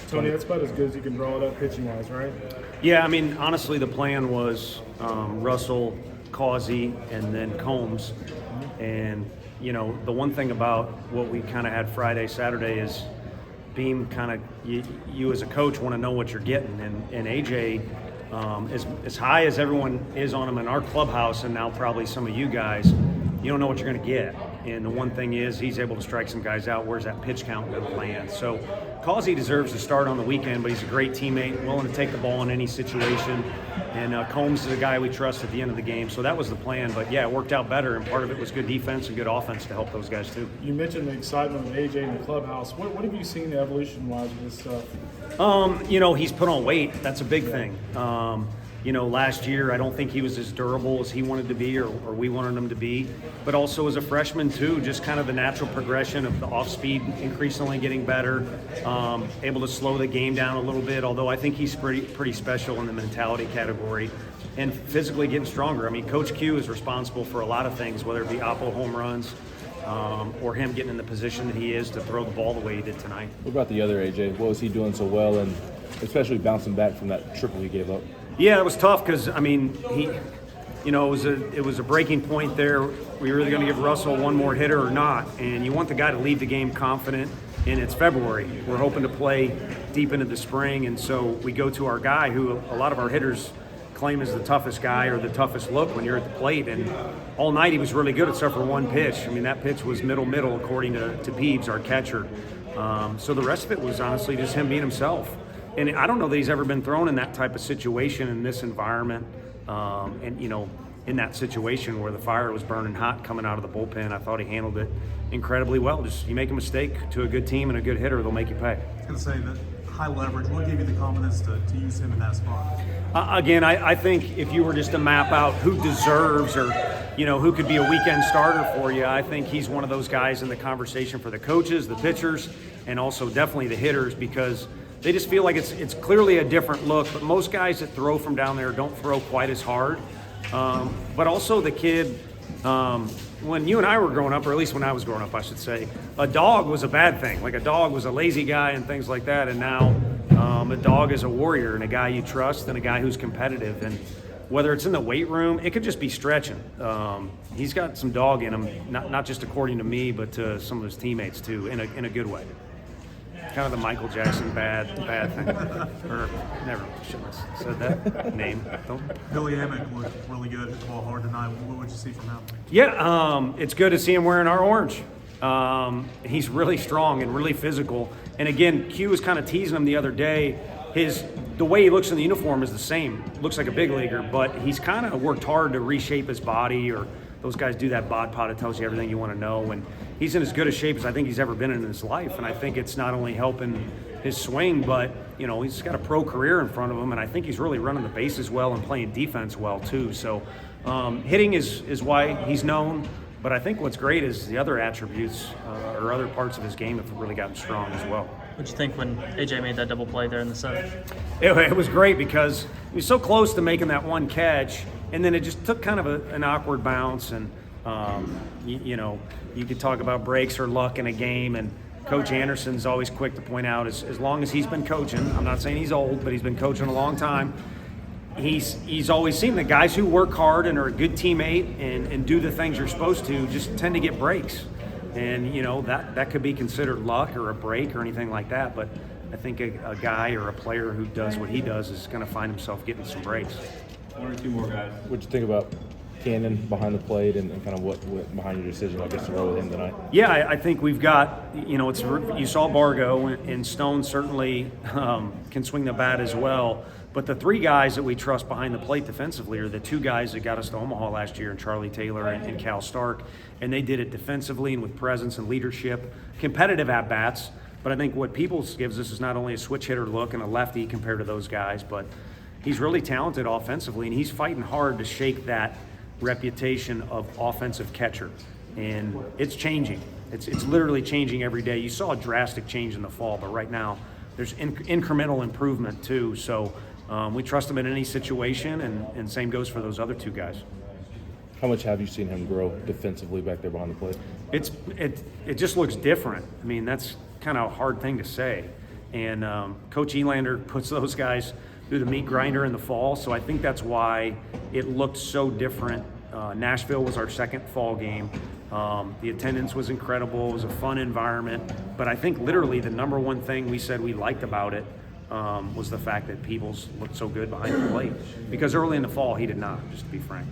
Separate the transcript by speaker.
Speaker 1: Tony, that's about as good as you can draw it up pitching-wise, right?
Speaker 2: Yeah, I mean, honestly, the plan was Russell, Causey, and then Combs. And, you know, the one thing about what we kind of had Friday, Saturday is Beam kind of, you as a coach want to know what you're getting. And AJ, as high as everyone is on him in our clubhouse and now probably some of you guys, you don't know what you're going to get. And the one thing is he's able to strike some guys out. Where's that pitch count going to land? So Causey deserves to start on the weekend, but he's a great teammate, willing to take the ball in any situation. And Combs is a guy we trust at the end of the game. So that was the plan. But, yeah, it worked out better, and part of it was good defense and good offense to help those guys too.
Speaker 1: You mentioned the excitement of AJ in the clubhouse. What have you seen evolution-wise with this stuff?
Speaker 2: You know, he's put on weight. That's a big thing. You know, last year I don't think he was as durable as he wanted to be or we wanted him to be. But also as a freshman too, just kind of the natural progression of the off-speed increasingly getting better, able to slow the game down a little bit, although I think he's pretty special in the mentality category, and physically getting stronger. I mean, Coach Q is responsible for a lot of things, whether it be Oppo home runs, or him getting in the position that he is to throw the ball the way he did tonight.
Speaker 3: What about the other AJ? What was he doing so well, and especially bouncing back from that triple he gave up?
Speaker 2: Yeah, it was tough because, I mean, it was a breaking point there. We were either going to give Russell one more hitter or not, and you want the guy to leave the game confident, and it's February. We're hoping to play deep into the spring, and so we go to our guy who a lot of our hitters claim is the toughest guy or the toughest look when you're at the plate, and all night he was really good except for one pitch. I mean, that pitch was middle according to Peebs, our catcher. So the rest of it was honestly just him being himself. And I don't know that he's ever been thrown in that type of situation in this environment. And, you know, in that situation where the fire was burning hot coming out of the bullpen, I thought he handled it incredibly well. Just you make a mistake to a good team and a good hitter, they'll make you pay.
Speaker 4: I was going to say that high leverage, what gave you the confidence to use him in that spot?
Speaker 2: Again, I think if you were just to map out who deserves or, you know, who could be a weekend starter for you, I think he's one of those guys in the conversation for the coaches, the pitchers, and also definitely the hitters, because they just feel like it's clearly a different look. But most guys that throw from down there don't throw quite as hard. But also the kid, when you and I were growing up, or at least when I was growing up, I should say, a dog was a bad thing. Like a dog was a lazy guy and things like that. And now a dog is a warrior and a guy you trust and a guy who's competitive. And whether it's in the weight room, it could just be stretching. He's got some dog in him, not just according to me, but to some of his teammates too, in a good way. Kind of the Michael Jackson bad thing. Or never shouldn't have said that name.
Speaker 4: Billy Amick looked really good at the ball hard tonight. What would you see from him?
Speaker 2: Yeah, it's good to see him wearing our orange. He's really strong and really physical. And again, Q was kind of teasing him the other day. The way he looks in the uniform is the same. Looks like a big leaguer, but he's kind of worked hard to reshape his body, or those guys do that bod pod. It tells you everything you want to know. And he's in as good a shape as I think he's ever been in his life. And I think it's not only helping his swing, but, you know, he's got a pro career in front of him. And I think he's really running the bases well and playing defense well too. So hitting is why he's known. But I think what's great is the other attributes or other parts of his game have really gotten strong as well.
Speaker 5: What'd you think when AJ made that double play there in the seventh?
Speaker 2: It was great because he was so close to making that one catch, and then it just took kind of an awkward bounce. And, you know, you could talk about breaks or luck in a game, and Coach Anderson's always quick to point out, as long as he's been coaching, I'm not saying he's old, but he's been coaching a long time, he's always seen the guys who work hard and are a good teammate and do the things you're supposed to just tend to get breaks. And, you know, that could be considered luck or a break or anything like that. But I think a guy or a player who does what he does is going to find himself getting some breaks.
Speaker 6: One or two more guys.
Speaker 3: What'd you think about Cannon behind the plate and kind of what behind your decision, I guess, to roll with him tonight?
Speaker 2: Yeah, I think we've got, you know, you saw Bargo, and Stone certainly can swing the bat as well. But the three guys that we trust behind the plate defensively are the two guys that got us to Omaha last year, and Charlie Taylor and Cal Stark. And they did it defensively and with presence and leadership, competitive at-bats. But I think what Peoples gives us is not only a switch hitter look and a lefty compared to those guys, but he's really talented offensively, and he's fighting hard to shake that reputation of offensive catcher. And it's changing. It's literally changing every day. You saw a drastic change in the fall, but right now there's incremental improvement too. So we trust him in any situation, and same goes for those other two guys.
Speaker 3: How much have you seen him grow defensively back there behind the plate?
Speaker 2: It just looks different. I mean, that's kind of a hard thing to say. And Coach Elander puts those guys through the meat grinder in the fall, so I think that's why it looked so different. Nashville was our second fall game. The attendance was incredible. It was a fun environment. But I think literally the number one thing we said we liked about it was the fact that Peebles looked so good behind the plate. Because early in the fall, he did not, just to be frank.